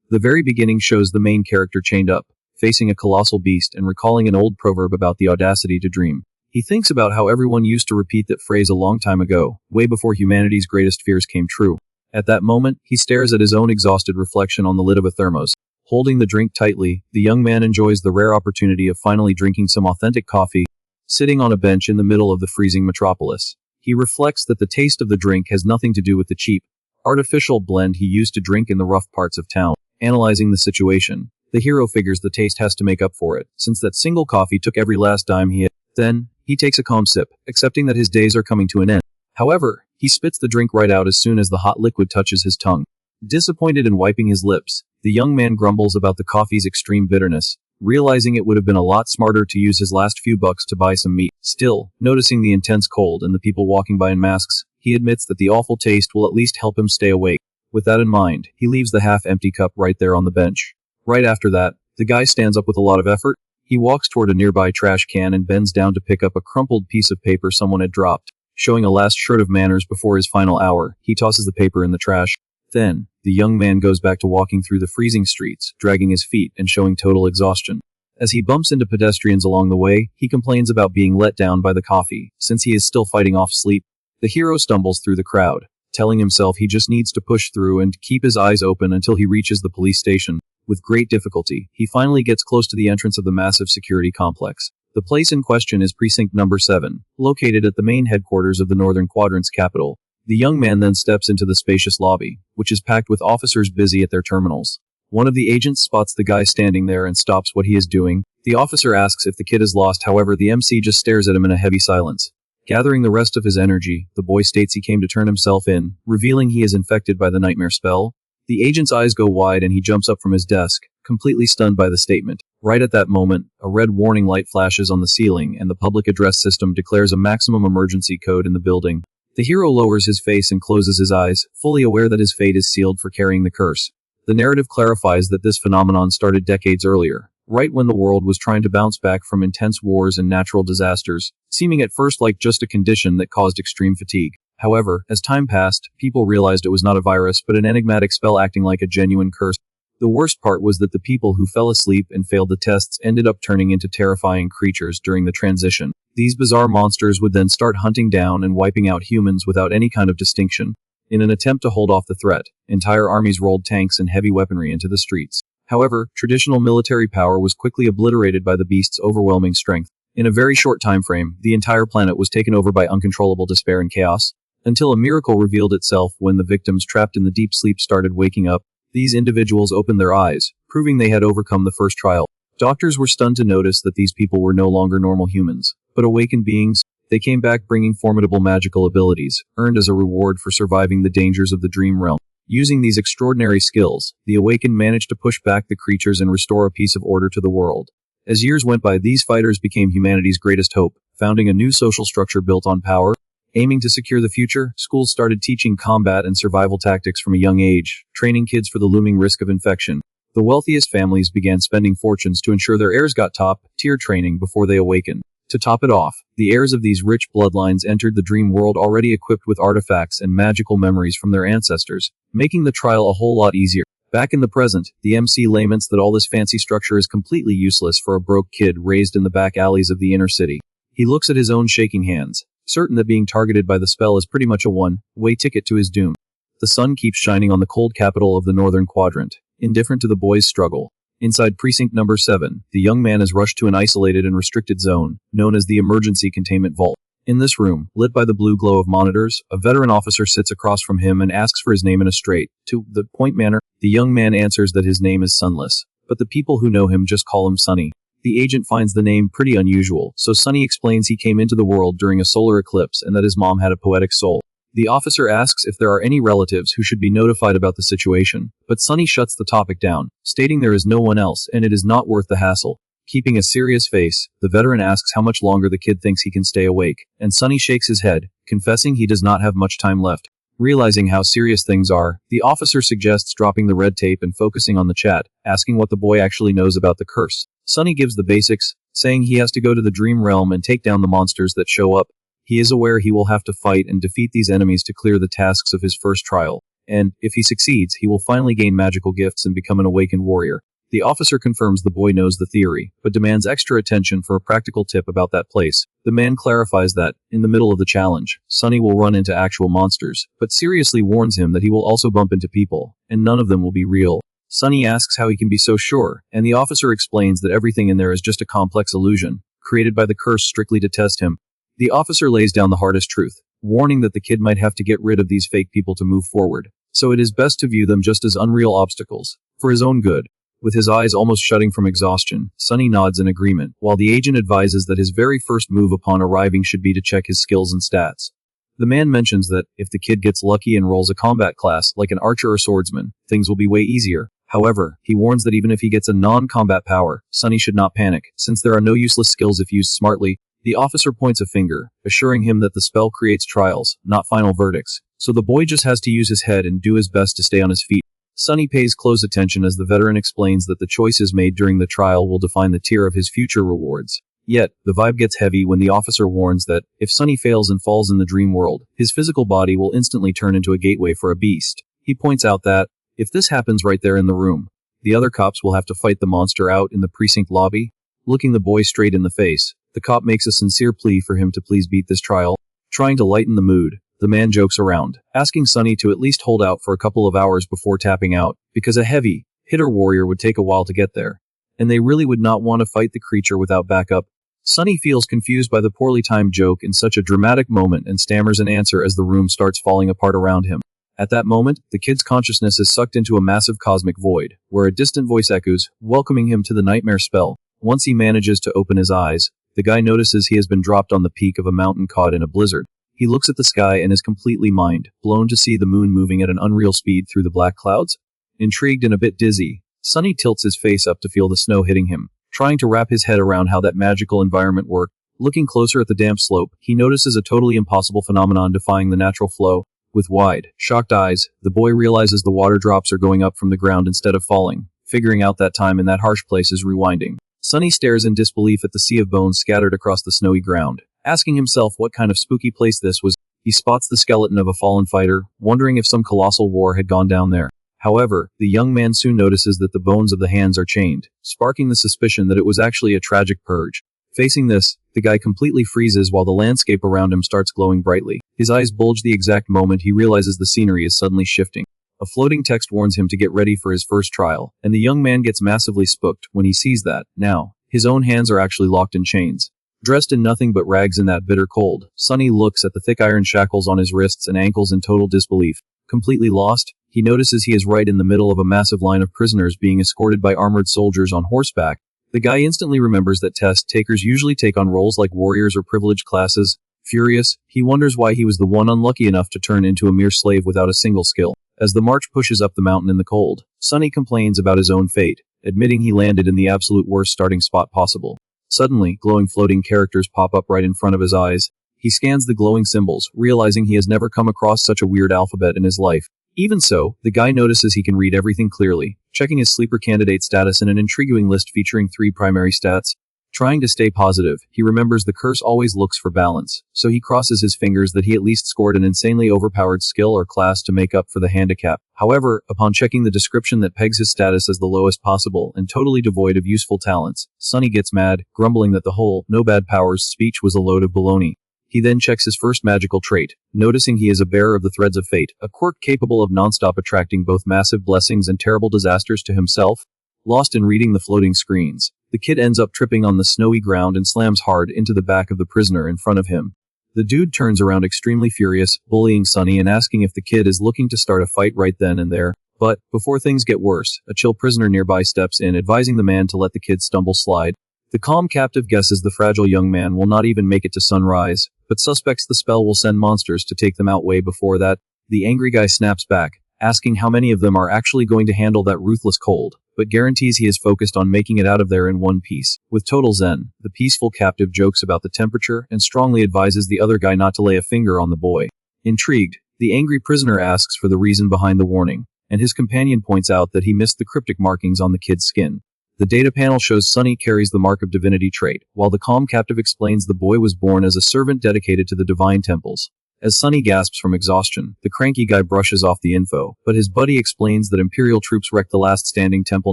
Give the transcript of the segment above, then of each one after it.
The very beginning shows the main character chained up, facing a colossal beast and recalling an old proverb about the audacity to dream. He thinks about how everyone used to repeat that phrase a long time ago, way before humanity's greatest fears came true. At that moment, he stares at his own exhausted reflection on the lid of a thermos. Holding the drink tightly, the young man enjoys the rare opportunity of finally drinking some authentic coffee, sitting on a bench in the middle of the freezing metropolis. He reflects that the taste of the drink has nothing to do with the cheap, artificial blend he used to drink in the rough parts of town. Analyzing the situation, the hero figures the taste has to make up for it, since that single coffee took every last dime he had. Then, he takes a calm sip, accepting that his days are coming to an end. However, he spits the drink right out as soon as the hot liquid touches his tongue. Disappointed and wiping his lips, the young man grumbles about the coffee's extreme bitterness, realizing it would have been a lot smarter to use his last few bucks to buy some meat. Still, noticing the intense cold and the people walking by in masks, he admits that the awful taste will at least help him stay awake. With that in mind, he leaves the half-empty cup right there on the bench. Right after that, the guy stands up with a lot of effort. He walks toward a nearby trash can and bends down to pick up a crumpled piece of paper someone had dropped. Showing a last shred of manners before his final hour, he tosses the paper in the trash. Then, the young man goes back to walking through the freezing streets, dragging his feet and showing total exhaustion. As he bumps into pedestrians along the way, he complains about being let down by the coffee, since he is still fighting off sleep. The hero stumbles through the crowd, telling himself he just needs to push through and keep his eyes open until he reaches the police station. With great difficulty, he finally gets close to the entrance of the massive security complex. The place in question is Precinct Number 7, located at the main headquarters of the Northern Quadrant's capital. The young man then steps into the spacious lobby, which is packed with officers busy at their terminals. One of the agents spots the guy standing there and stops what he is doing. The officer asks if the kid is lost, however the MC just stares at him in a heavy silence. Gathering the rest of his energy, the boy states he came to turn himself in, revealing he is infected by the nightmare spell. The agent's eyes go wide and he jumps up from his desk, completely stunned by the statement. Right at that moment, a red warning light flashes on the ceiling and the public address system declares a maximum emergency code in the building. The hero lowers his face and closes his eyes, fully aware that his fate is sealed for carrying the curse. The narrative clarifies that this phenomenon started decades earlier, right when the world was trying to bounce back from intense wars and natural disasters, seeming at first like just a condition that caused extreme fatigue. However, as time passed, people realized it was not a virus but an enigmatic spell acting like a genuine curse. The worst part was that the people who fell asleep and failed the tests ended up turning into terrifying creatures during the transition. These bizarre monsters would then start hunting down and wiping out humans without any kind of distinction. In an attempt to hold off the threat, entire armies rolled tanks and heavy weaponry into the streets. However, traditional military power was quickly obliterated by the beast's overwhelming strength. In a very short time frame, the entire planet was taken over by uncontrollable despair and chaos, until a miracle revealed itself when the victims trapped in the deep sleep started waking up. These individuals opened their eyes, proving they had overcome the first trial. Doctors were stunned to notice that these people were no longer normal humans, but awakened beings. They came back bringing formidable magical abilities, earned as a reward for surviving the dangers of the dream realm. Using these extraordinary skills, the awakened managed to push back the creatures and restore a piece of order to the world. As years went by, these fighters became humanity's greatest hope, founding a new social structure built on power. Aiming to secure the future, schools started teaching combat and survival tactics from a young age, training kids for the looming risk of infection. The wealthiest families began spending fortunes to ensure their heirs got top-tier training before they awakened. To top it off, the heirs of these rich bloodlines entered the dream world already equipped with artifacts and magical memories from their ancestors, making the trial a whole lot easier. Back in the present, the MC laments that all this fancy structure is completely useless for a broke kid raised in the back alleys of the inner city. He looks at his own shaking hands, certain that being targeted by the spell is pretty much a one-way ticket to his doom. The sun keeps shining on the cold capital of the Northern Quadrant, indifferent to the boy's struggle. Inside Precinct Number 7, the young man is rushed to an isolated and restricted zone, known as the Emergency Containment Vault. In this room, lit by the blue glow of monitors, a veteran officer sits across from him and asks for his name in a straight-to-the-point manner. The young man answers that his name is Sunless, but the people who know him just call him Sunny. The agent finds the name pretty unusual, so Sunny explains he came into the world during a solar eclipse and that his mom had a poetic soul. The officer asks if there are any relatives who should be notified about the situation, but Sunny shuts the topic down, stating there is no one else and it is not worth the hassle. Keeping a serious face, the veteran asks how much longer the kid thinks he can stay awake, and Sunny shakes his head, confessing he does not have much time left. Realizing how serious things are, the officer suggests dropping the red tape and focusing on the chat, asking what the boy actually knows about the curse. Sunny gives the basics, saying he has to go to the dream realm and take down the monsters that show up. He is aware he will have to fight and defeat these enemies to clear the tasks of his first trial. and, if he succeeds, he will finally gain magical gifts and become an awakened warrior. The officer confirms the boy knows the theory, but demands extra attention for a practical tip about that place. The man clarifies that, in the middle of the challenge, Sunny will run into actual monsters, but seriously warns him that he will also bump into people, and none of them will be real. Sunny asks how he can be so sure, and the officer explains that everything in there is just a complex illusion, created by the curse strictly to test him. The officer lays down the hardest truth, warning that the kid might have to get rid of these fake people to move forward, so it is best to view them just as unreal obstacles, for his own good. With his eyes almost shutting from exhaustion, Sunny nods in agreement, while the agent advises that his very first move upon arriving should be to check his skills and stats. The man mentions that, if the kid gets lucky and rolls a combat class, like an archer or swordsman, things will be way easier. However, he warns that even if he gets a non-combat power, Sunny should not panic, since there are no useless skills if used smartly. The officer points a finger, assuring him that the spell creates trials, not final verdicts, so the boy just has to use his head and do his best to stay on his feet. Sunny pays close attention as the veteran explains that the choices made during the trial will define the tier of his future rewards. Yet, the vibe gets heavy when the officer warns that, if Sunny fails and falls in the dream world, his physical body will instantly turn into a gateway for a beast. He points out that, if this happens right there in the room, the other cops will have to fight the monster out in the precinct lobby. Looking the boy straight in the face, the cop makes a sincere plea for him to please beat this trial. Trying to lighten the mood, the man jokes around, asking Sunny to at least hold out for a couple of hours before tapping out, because a heavy hitter warrior would take a while to get there, and they really would not want to fight the creature without backup. Sunny feels confused by the poorly timed joke in such a dramatic moment and stammers an answer as the room starts falling apart around him. At that moment, the kid's consciousness is sucked into a massive cosmic void, where a distant voice echoes, welcoming him to the nightmare spell. Once he manages to open his eyes, the guy notices he has been dropped on the peak of a mountain caught in a blizzard. He looks at the sky and is completely mind blown to see the moon moving at an unreal speed through the black clouds. Intrigued and a bit dizzy, Sunny tilts his face up to feel the snow hitting him, trying to wrap his head around how that magical environment worked. Looking closer at the damp slope, he notices a totally impossible phenomenon defying the natural flow. With wide, shocked eyes, the boy realizes the water drops are going up from the ground instead of falling, figuring out that time in that harsh place is rewinding. Sunny stares in disbelief at the sea of bones scattered across the snowy ground, asking himself what kind of spooky place this was. He spots the skeleton of a fallen fighter, wondering if some colossal war had gone down there. However, the young man soon notices that the bones of the hands are chained, sparking the suspicion that it was actually a tragic purge. Facing this, the guy completely freezes while the landscape around him starts glowing brightly. His eyes bulge the exact moment he realizes the scenery is suddenly shifting. A floating text warns him to get ready for his first trial, and the young man gets massively spooked when he sees that, now, his own hands are actually locked in chains. Dressed in nothing but rags in that bitter cold, Sunny looks at the thick iron shackles on his wrists and ankles in total disbelief. Completely lost, he notices he is right in the middle of a massive line of prisoners being escorted by armored soldiers on horseback. The guy instantly remembers that test takers usually take on roles like warriors or privileged classes. Furious, he wonders why he was the one unlucky enough to turn into a mere slave without a single skill. As the march pushes up the mountain in the cold, Sunny complains about his own fate, admitting he landed in the absolute worst starting spot possible. Suddenly, glowing floating characters pop up right in front of his eyes. He scans the glowing symbols, realizing he has never come across such a weird alphabet in his life. Even so, the guy notices he can read everything clearly, checking his sleeper candidate status in an intriguing list featuring 3 primary stats. Trying to stay positive, he remembers the curse always looks for balance, so he crosses his fingers that he at least scored an insanely overpowered skill or class to make up for the handicap. However, upon checking the description that pegs his status as the lowest possible and totally devoid of useful talents, Sunny gets mad, grumbling that the whole "no bad powers" speech was a load of baloney. He then checks his first magical trait, noticing he is a bearer of the threads of fate, a quirk capable of non-stop attracting both massive blessings and terrible disasters to himself. Lost in reading the floating screens, the kid ends up tripping on the snowy ground and slams hard into the back of the prisoner in front of him. The dude turns around extremely furious, bullying Sunny and asking if the kid is looking to start a fight right then and there. But, before things get worse, a chill prisoner nearby steps in, advising the man to let the kid stumble slide. The calm captive guesses the fragile young man will not even make it to sunrise, but suspects the spell will send monsters to take them out way before that. The angry guy snaps back, asking how many of them are actually going to handle that ruthless cold, but guarantees he is focused on making it out of there in one piece. With total zen, the peaceful captive jokes about the temperature and strongly advises the other guy not to lay a finger on the boy. Intrigued, the angry prisoner asks for the reason behind the warning, and his companion points out that he missed the cryptic markings on the kid's skin. The data panel shows Sunny carries the Mark of Divinity trait, while the calm captive explains the boy was born as a servant dedicated to the divine temples. As Sunny gasps from exhaustion, the cranky guy brushes off the info, but his buddy explains that Imperial troops wrecked the last standing temple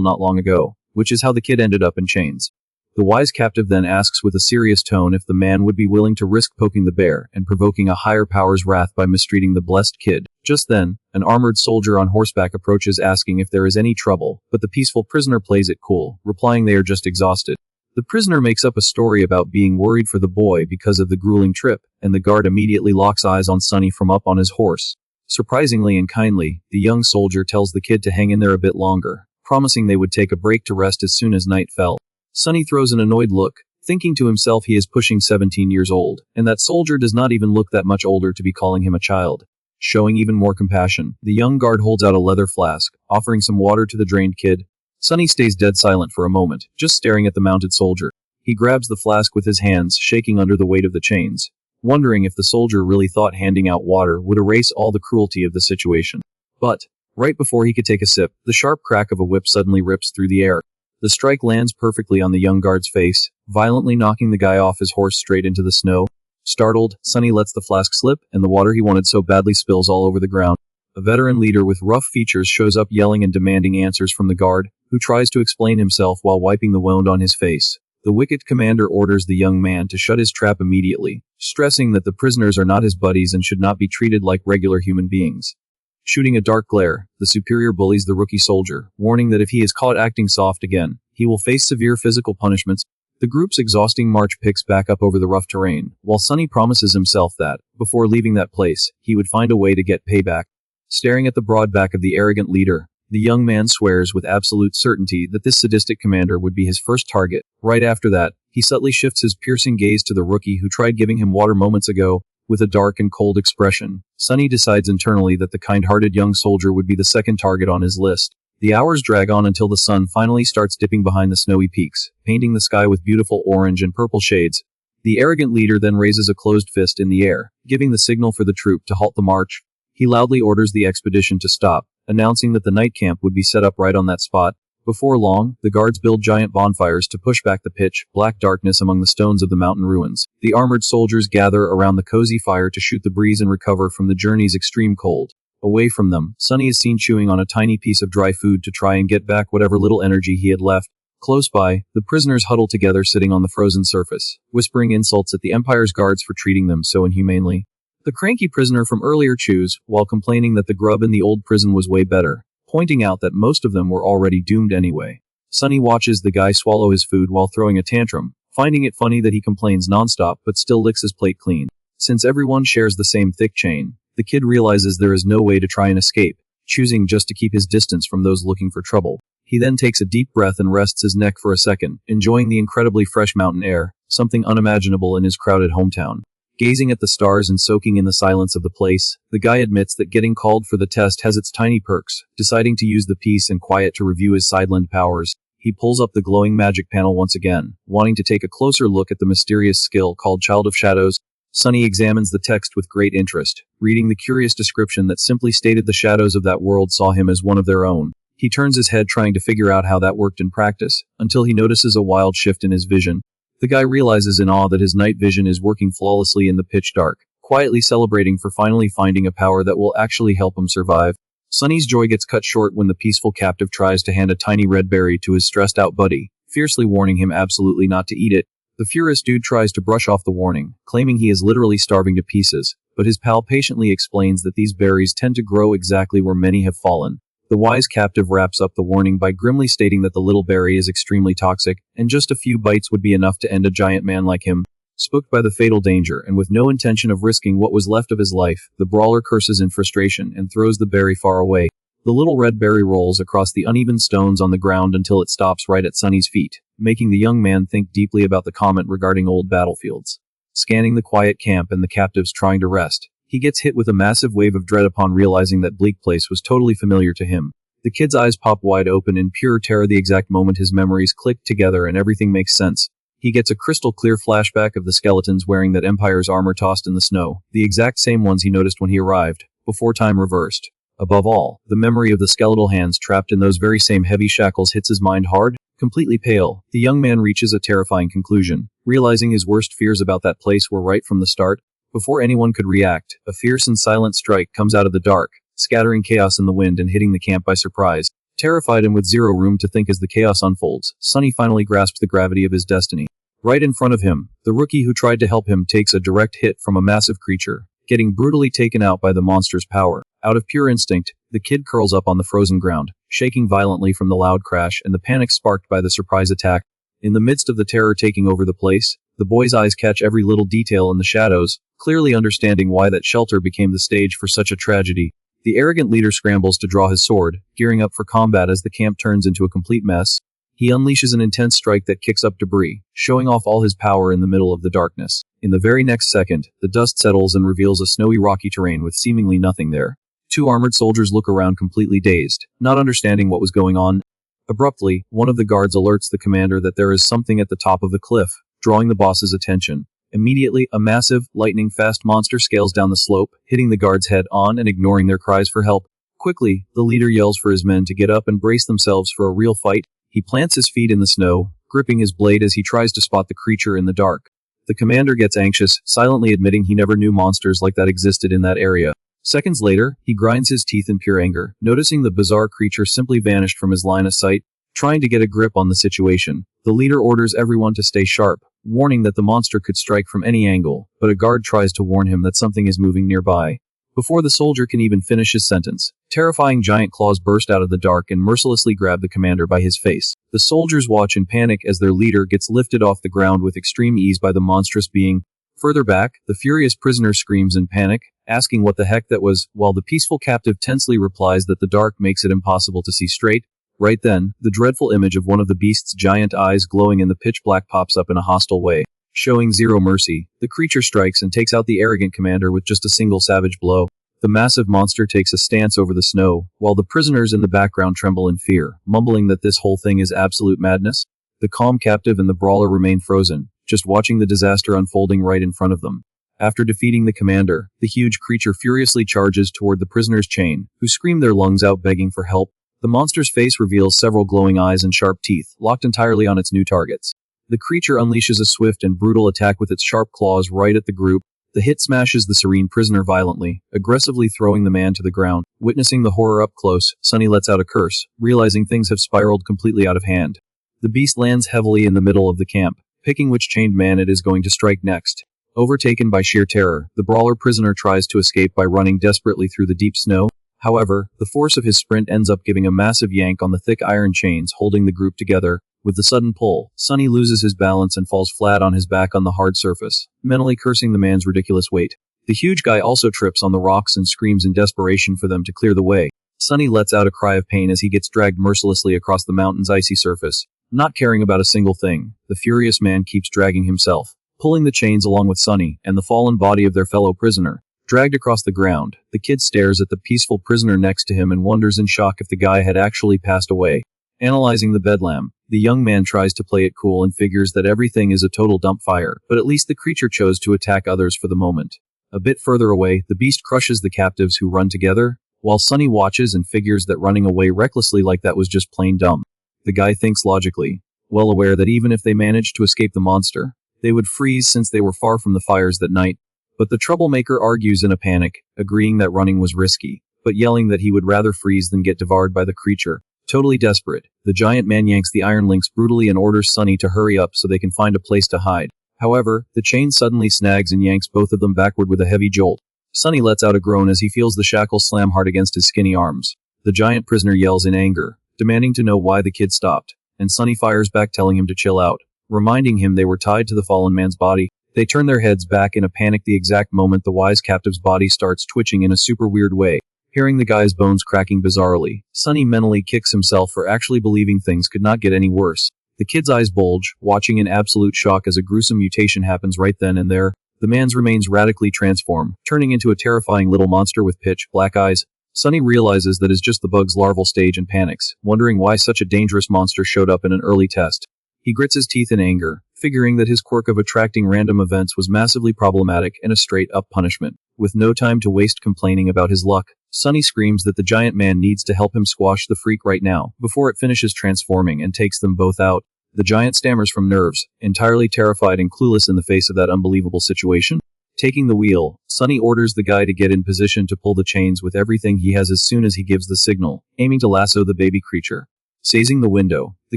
not long ago, which is how the kid ended up in chains. The wise captive then asks with a serious tone if the man would be willing to risk poking the bear and provoking a higher power's wrath by mistreating the blessed kid. Just then, an armored soldier on horseback approaches asking if there is any trouble, but the peaceful prisoner plays it cool, replying they are just exhausted. The prisoner makes up a story about being worried for the boy because of the grueling trip, and the guard immediately locks eyes on Sunny from up on his horse. Surprisingly and kindly, the young soldier tells the kid to hang in there a bit longer, promising they would take a break to rest as soon as night fell. Sunny throws an annoyed look, thinking to himself he is pushing 17 years old, and that soldier does not even look that much older to be calling him a child. Showing even more compassion, the young guard holds out a leather flask, offering some water to the drained kid. Sunny stays dead silent for a moment, just staring at the mounted soldier. He grabs the flask with his hands, shaking under the weight of the chains, wondering if the soldier really thought handing out water would erase all the cruelty of the situation. But, right before he could take a sip, the sharp crack of a whip suddenly rips through the air. The strike lands perfectly on the young guard's face, violently knocking the guy off his horse straight into the snow. Startled, Sunny lets the flask slip, and the water he wanted so badly spills all over the ground. A veteran leader with rough features shows up yelling and demanding answers from the guard, who tries to explain himself while wiping the wound on his face. The wicked commander orders the young man to shut his trap immediately, stressing that the prisoners are not his buddies and should not be treated like regular human beings. Shooting a dark glare, the superior bullies the rookie soldier, warning that if he is caught acting soft again, he will face severe physical punishments. The group's exhausting march picks back up over the rough terrain, while Sunny promises himself that, before leaving that place, he would find a way to get payback. Staring at the broad back of the arrogant leader, the young man swears with absolute certainty that this sadistic commander would be his first target. Right after that, he subtly shifts his piercing gaze to the rookie who tried giving him water moments ago. With a dark and cold expression, Sunny decides internally that the kind-hearted young soldier would be the second target on his list. The hours drag on until the sun finally starts dipping behind the snowy peaks, painting the sky with beautiful orange and purple shades. The arrogant leader then raises a closed fist in the air, giving the signal for the troop to halt the march. He loudly orders the expedition to stop, announcing that the night camp would be set up right on that spot. Before long, the guards build giant bonfires to push back the pitch black darkness among the stones of the mountain ruins. The armored soldiers gather around the cozy fire to shoot the breeze and recover from the journey's extreme cold. Away from them, Sunny is seen chewing on a tiny piece of dry food to try and get back whatever little energy he had left. Close by, the prisoners huddle together sitting on the frozen surface, whispering insults at the Empire's guards for treating them so inhumanely. The cranky prisoner from earlier chews, while complaining that the grub in the old prison was way better, pointing out that most of them were already doomed anyway. Sunny watches the guy swallow his food while throwing a tantrum, finding it funny that he complains nonstop but still licks his plate clean. Since everyone shares the same thick chain, the kid realizes there is no way to try and escape, choosing just to keep his distance from those looking for trouble. He then takes a deep breath and rests his neck for a second, enjoying the incredibly fresh mountain air, something unimaginable in his crowded hometown. Gazing at the stars and soaking in the silence of the place, the guy admits that getting called for the test has its tiny perks. Deciding to use the peace and quiet to review his sidelined powers, he pulls up the glowing magic panel once again, wanting to take a closer look at the mysterious skill called Child of Shadows. Sunny examines the text with great interest, reading the curious description that simply stated the shadows of that world saw him as one of their own. He turns his head trying to figure out how that worked in practice, until he notices a wild shift in his vision. The guy realizes in awe that his night vision is working flawlessly in the pitch dark, quietly celebrating for finally finding a power that will actually help him survive. Sunny's joy gets cut short when the peaceful captive tries to hand a tiny red berry to his stressed-out buddy, fiercely warning him absolutely not to eat it. The furious dude tries to brush off the warning, claiming he is literally starving to pieces, but his pal patiently explains that these berries tend to grow exactly where many have fallen. The wise captive wraps up the warning by grimly stating that the little berry is extremely toxic, and just a few bites would be enough to end a giant man like him. Spooked by the fatal danger and with no intention of risking what was left of his life, the brawler curses in frustration and throws the berry far away. The little red berry rolls across the uneven stones on the ground until it stops right at Sunny's feet, making the young man think deeply about the comment regarding old battlefields. Scanning the quiet camp and the captives trying to rest, he gets hit with a massive wave of dread upon realizing that bleak place was totally familiar to him. The kid's eyes pop wide open in pure terror the exact moment his memories click together and everything makes sense. He gets a crystal clear flashback of the skeletons wearing that Empire's armor tossed in the snow, the exact same ones he noticed when he arrived, before time reversed. Above all, the memory of the skeletal hands trapped in those very same heavy shackles hits his mind hard. Completely pale, the young man reaches a terrifying conclusion, realizing his worst fears about that place were right from the start. Before anyone could react, a fierce and silent strike comes out of the dark, scattering chaos in the wind and hitting the camp by surprise. Terrified and with zero room to think as the chaos unfolds, Sunny finally grasps the gravity of his destiny. Right in front of him, the rookie who tried to help him takes a direct hit from a massive creature, getting brutally taken out by the monster's power. Out of pure instinct, the kid curls up on the frozen ground, shaking violently from the loud crash and the panic sparked by the surprise attack. In the midst of the terror taking over the place, the boy's eyes catch every little detail in the shadows, clearly understanding why that shelter became the stage for such a tragedy. The arrogant leader scrambles to draw his sword, gearing up for combat as the camp turns into a complete mess. He unleashes an intense strike that kicks up debris, showing off all his power in the middle of the darkness. In the very next second, the dust settles and reveals a snowy rocky terrain with seemingly nothing there. Two armored soldiers look around completely dazed, not understanding what was going on. Abruptly, one of the guards alerts the commander that there is something at the top of the cliff, drawing the boss's attention. Immediately, a massive, lightning-fast monster scales down the slope, hitting the guards head on and ignoring their cries for help. Quickly, the leader yells for his men to get up and brace themselves for a real fight. He plants his feet in the snow, gripping his blade as he tries to spot the creature in the dark. The commander gets anxious, silently admitting he never knew monsters like that existed in that area. Seconds later, he grinds his teeth in pure anger, noticing the bizarre creature simply vanished from his line of sight. Trying to get a grip on the situation, the leader orders everyone to stay sharp, warning that the monster could strike from any angle, but a guard tries to warn him that something is moving nearby. Before the soldier can even finish his sentence, terrifying giant claws burst out of the dark and mercilessly grab the commander by his face. The soldiers watch in panic as their leader gets lifted off the ground with extreme ease by the monstrous being. Further back, the furious prisoner screams in panic, asking what the heck that was, while the peaceful captive tensely replies that the dark makes it impossible to see straight. Right then, the dreadful image of one of the beast's giant eyes glowing in the pitch black pops up in a hostile way. Showing zero mercy, the creature strikes and takes out the arrogant commander with just a single savage blow. The massive monster takes a stance over the snow, while the prisoners in the background tremble in fear, mumbling that this whole thing is absolute madness. The calm captive and the brawler remain frozen, just watching the disaster unfolding right in front of them. After defeating the commander, the huge creature furiously charges toward the prisoner's chain, who scream their lungs out begging for help. The monster's face reveals several glowing eyes and sharp teeth, locked entirely on its new targets. The creature unleashes a swift and brutal attack with its sharp claws right at the group. The hit smashes the serene prisoner violently, aggressively throwing the man to the ground. Witnessing the horror up close, Sunny lets out a curse, realizing things have spiraled completely out of hand. The beast lands heavily in the middle of the camp, picking which chained man it is going to strike next. Overtaken by sheer terror, the brawler prisoner tries to escape by running desperately through the deep snow. However, the force of his sprint ends up giving a massive yank on the thick iron chains holding the group together. With the sudden pull, Sunny loses his balance and falls flat on his back on the hard surface, mentally cursing the man's ridiculous weight. The huge guy also trips on the rocks and screams in desperation for them to clear the way. Sunny lets out a cry of pain as he gets dragged mercilessly across the mountain's icy surface. Not caring about a single thing, the furious man keeps dragging himself, pulling the chains along with Sunny and the fallen body of their fellow prisoner. Dragged across the ground, the kid stares at the peaceful prisoner next to him and wonders in shock if the guy had actually passed away. Analyzing the bedlam, the young man tries to play it cool and figures that everything is a total dump fire, but at least the creature chose to attack others for the moment. A bit further away, the beast crushes the captives who run together, while Sunny watches and figures that running away recklessly like that was just plain dumb. The guy thinks logically, well aware that even if they managed to escape the monster, they would freeze since they were far from the fires that night. But the troublemaker argues in a panic, agreeing that running was risky, but yelling that he would rather freeze than get devoured by the creature. Totally desperate, the giant man yanks the iron links brutally and orders Sunny to hurry up so they can find a place to hide. However, the chain suddenly snags and yanks both of them backward with a heavy jolt. Sunny lets out a groan as he feels the shackles slam hard against his skinny arms. The giant prisoner yells in anger, demanding to know why the kid stopped, and Sunny fires back telling him to chill out, reminding him they were tied to the fallen man's body. They turn their heads back in a panic the exact moment the wise captive's body starts twitching in a super weird way. Hearing the guy's bones cracking bizarrely, Sunny mentally kicks himself for actually believing things could not get any worse. The kid's eyes bulge, watching in absolute shock as a gruesome mutation happens right then and there. The man's remains radically transform, turning into a terrifying little monster with pitch black eyes. Sunny realizes that is just the bug's larval stage and panics, wondering why such a dangerous monster showed up in an early test. He grits his teeth in anger, figuring that his quirk of attracting random events was massively problematic and a straight-up punishment. With no time to waste complaining about his luck, Sunny screams that the giant man needs to help him squash the freak right now, before it finishes transforming and takes them both out. The giant stammers from nerves, entirely terrified and clueless in the face of that unbelievable situation. Taking the wheel, Sunny orders the guy to get in position to pull the chains with everything he has as soon as he gives the signal, aiming to lasso the baby creature. Seizing the window, the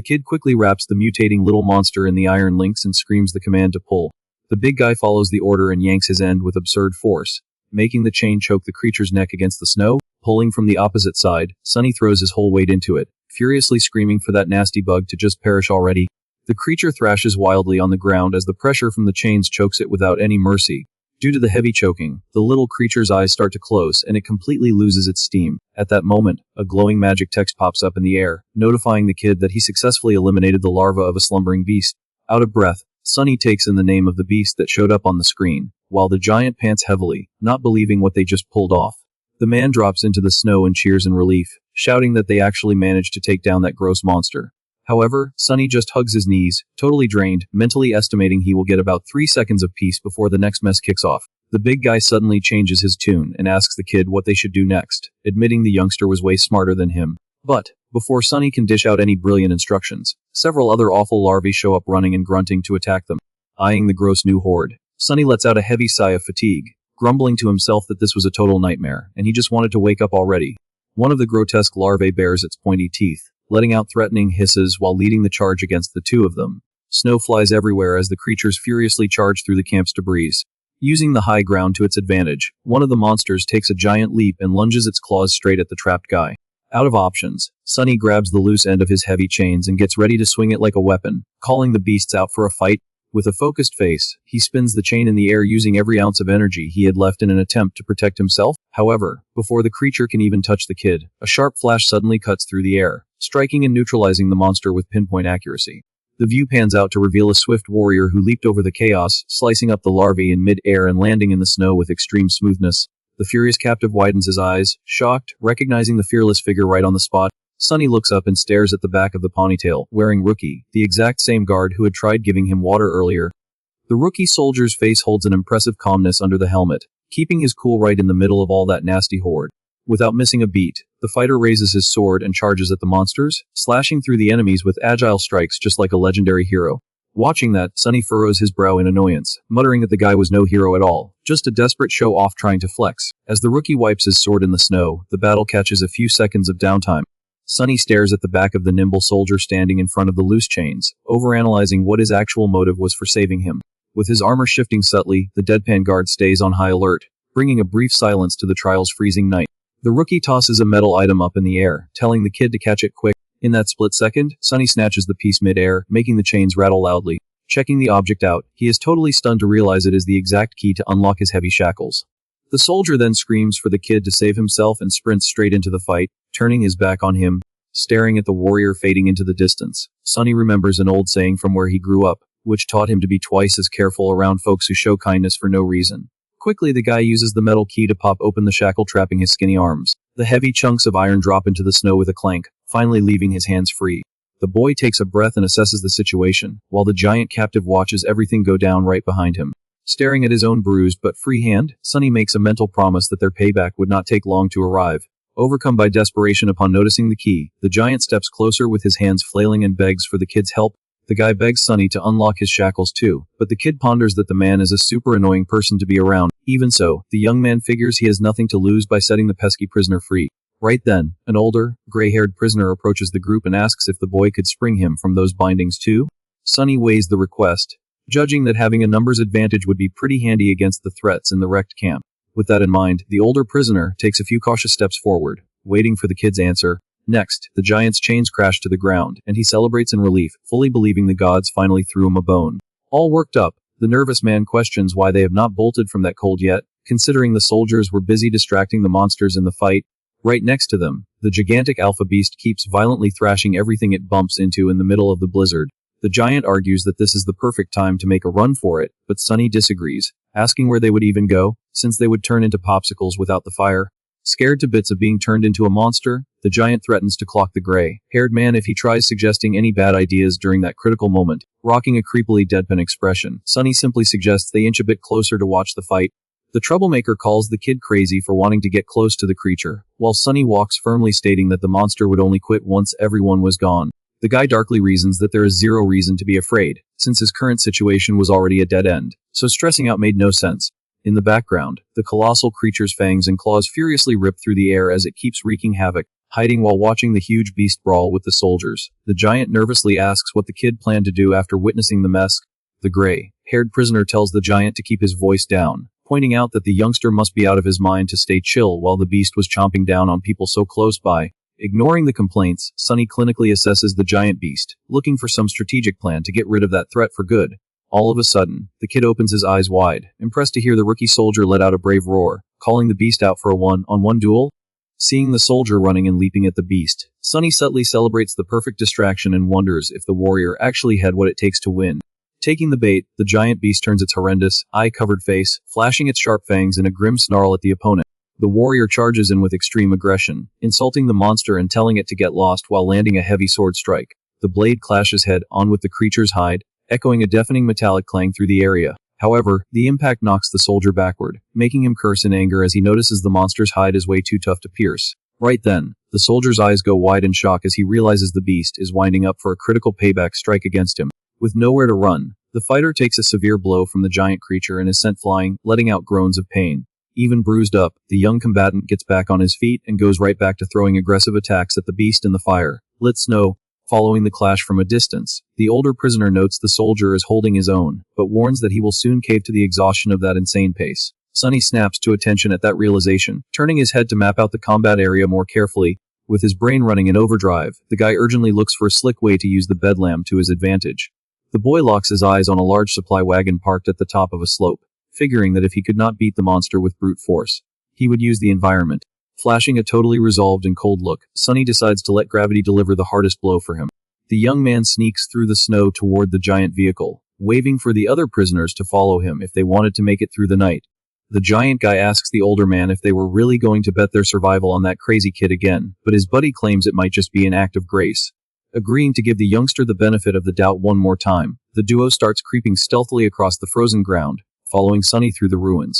kid quickly wraps the mutating little monster in the iron links and screams the command to pull. The big guy follows the order and yanks his end with absurd force, making the chain choke the creature's neck against the snow. Pulling from the opposite side, Sunny throws his whole weight into it, furiously screaming for that nasty bug to just perish already. The creature thrashes wildly on the ground as the pressure from the chains chokes it without any mercy. Due to the heavy choking, the little creature's eyes start to close and it completely loses its steam. At that moment, a glowing magic text pops up in the air, notifying the kid that he successfully eliminated the larva of a slumbering beast. Out of breath, Sunny takes in the name of the beast that showed up on the screen, while the giant pants heavily, not believing what they just pulled off. The man drops into the snow and cheers in relief, shouting that they actually managed to take down that gross monster. However, Sunny just hugs his knees, totally drained, mentally estimating he will get about 3 seconds of peace before the next mess kicks off. The big guy suddenly changes his tune and asks the kid what they should do next, admitting the youngster was way smarter than him. But, before Sunny can dish out any brilliant instructions, several other awful larvae show up running and grunting to attack them. Eyeing the gross new horde, Sunny lets out a heavy sigh of fatigue, grumbling to himself that this was a total nightmare, and he just wanted to wake up already. One of the grotesque larvae bares its pointy teeth, letting out threatening hisses while leading the charge against the two of them. Snow flies everywhere as the creatures furiously charge through the camp's debris. Using the high ground to its advantage, one of the monsters takes a giant leap and lunges its claws straight at the trapped guy. Out of options, Sunny grabs the loose end of his heavy chains and gets ready to swing it like a weapon, calling the beasts out for a fight. With a focused face, he spins the chain in the air using every ounce of energy he had left in an attempt to protect himself. However, before the creature can even touch the kid, a sharp flash suddenly cuts through the air, striking and neutralizing the monster with pinpoint accuracy. The view pans out to reveal a swift warrior who leaped over the chaos, slicing up the larvae in mid-air and landing in the snow with extreme smoothness. The furious captive widens his eyes, shocked, recognizing the fearless figure right on the spot. Sunny looks up and stares at the back of the ponytail, wearing Rookie, the exact same guard who had tried giving him water earlier. The rookie soldier's face holds an impressive calmness under the helmet, keeping his cool right in the middle of all that nasty horde. Without missing a beat, the fighter raises his sword and charges at the monsters, slashing through the enemies with agile strikes just like a legendary hero. Watching that, Sunny furrows his brow in annoyance, muttering that the guy was no hero at all, just a desperate show-off trying to flex. As the rookie wipes his sword in the snow, the battle catches a few seconds of downtime. Sunny stares at the back of the nimble soldier standing in front of the loose chains, overanalyzing what his actual motive was for saving him. With his armor shifting subtly, the deadpan guard stays on high alert, bringing a brief silence to the trial's freezing night. The rookie tosses a metal item up in the air, telling the kid to catch it quick. In that split second, Sunny snatches the piece mid-air, making the chains rattle loudly. Checking the object out, he is totally stunned to realize it is the exact key to unlock his heavy shackles. The soldier then screams for the kid to save himself and sprints straight into the fight, turning his back on him. Staring at the warrior fading into the distance, Sunny remembers an old saying from where he grew up, which taught him to be twice as careful around folks who show kindness for no reason. Quickly, the guy uses the metal key to pop open the shackle trapping his skinny arms. The heavy chunks of iron drop into the snow with a clank, finally leaving his hands free. The boy takes a breath and assesses the situation, while the giant captive watches everything go down right behind him. Staring at his own bruised but free hand, Sunny makes a mental promise that their payback would not take long to arrive. Overcome by desperation upon noticing the key, the giant steps closer with his hands flailing and begs for the kid's help. The guy begs Sunny to unlock his shackles too, but the kid ponders that the man is a super annoying person to be around. Even so, the young man figures he has nothing to lose by setting the pesky prisoner free. Right then, an older, gray-haired prisoner approaches the group and asks if the boy could spring him from those bindings too. Sunny weighs the request, judging that having a numbers advantage would be pretty handy against the threats in the wrecked camp. With that in mind, the older prisoner takes a few cautious steps forward, waiting for the kid's answer. Next, the giant's chains crash to the ground, and he celebrates in relief, fully believing the gods finally threw him a bone. All worked up, the nervous man questions why they have not bolted from that cold yet, considering the soldiers were busy distracting the monsters in the fight. Right next to them, the gigantic alpha beast keeps violently thrashing everything it bumps into in the middle of the blizzard. The giant argues that this is the perfect time to make a run for it, but Sunny disagrees, asking where they would even go, since they would turn into popsicles without the fire. Scared to bits of being turned into a monster, the giant threatens to clock the gray-haired man if he tries suggesting any bad ideas during that critical moment. Rocking a creepily deadpan expression, Sunny simply suggests they inch a bit closer to watch the fight. The troublemaker calls the kid crazy for wanting to get close to the creature, while Sunny walks firmly stating that the monster would only quit once everyone was gone. The guy darkly reasons that there is zero reason to be afraid, since his current situation was already a dead end, so stressing out made no sense. In the background, the colossal creature's fangs and claws furiously rip through the air as it keeps wreaking havoc, hiding while watching the huge beast brawl with the soldiers. The giant nervously asks what the kid planned to do after witnessing the mess. The gray-haired prisoner tells the giant to keep his voice down, pointing out that the youngster must be out of his mind to stay chill while the beast was chomping down on people so close by. Ignoring the complaints, Sunny clinically assesses the giant beast, looking for some strategic plan to get rid of that threat for good. All of a sudden, the kid opens his eyes wide, impressed to hear the rookie soldier let out a brave roar, calling the beast out for a one-on-one duel. Seeing the soldier running and leaping at the beast, Sunny subtly celebrates the perfect distraction and wonders if the warrior actually had what it takes to win. Taking the bait, the giant beast turns its horrendous, eye-covered face, flashing its sharp fangs in a grim snarl at the opponent. The warrior charges in with extreme aggression, insulting the monster and telling it to get lost while landing a heavy sword strike. The blade clashes head-on with the creature's hide, echoing a deafening metallic clang through the area. However, the impact knocks the soldier backward, making him curse in anger as he notices the monster's hide is way too tough to pierce. Right then, the soldier's eyes go wide in shock as he realizes the beast is winding up for a critical payback strike against him. With nowhere to run, the fighter takes a severe blow from the giant creature and is sent flying, letting out groans of pain. Even bruised up, the young combatant gets back on his feet and goes right back to throwing aggressive attacks at the beast in the fire. Lit snow. Following the clash from a distance, the older prisoner notes the soldier is holding his own, but warns that he will soon cave to the exhaustion of that insane pace. Sunny snaps to attention at that realization, turning his head to map out the combat area more carefully. With his brain running in overdrive, the guy urgently looks for a slick way to use the bedlam to his advantage. The boy locks his eyes on a large supply wagon parked at the top of a slope, figuring that if he could not beat the monster with brute force, he would use the environment. Flashing a totally resolved and cold look, Sunny decides to let gravity deliver the hardest blow for him. The young man sneaks through the snow toward the giant vehicle, waving for the other prisoners to follow him if they wanted to make it through the night. The giant guy asks the older man if they were really going to bet their survival on that crazy kid again, but his buddy claims it might just be an act of grace. Agreeing to give the youngster the benefit of the doubt one more time, the duo starts creeping stealthily across the frozen ground, following Sunny through the ruins.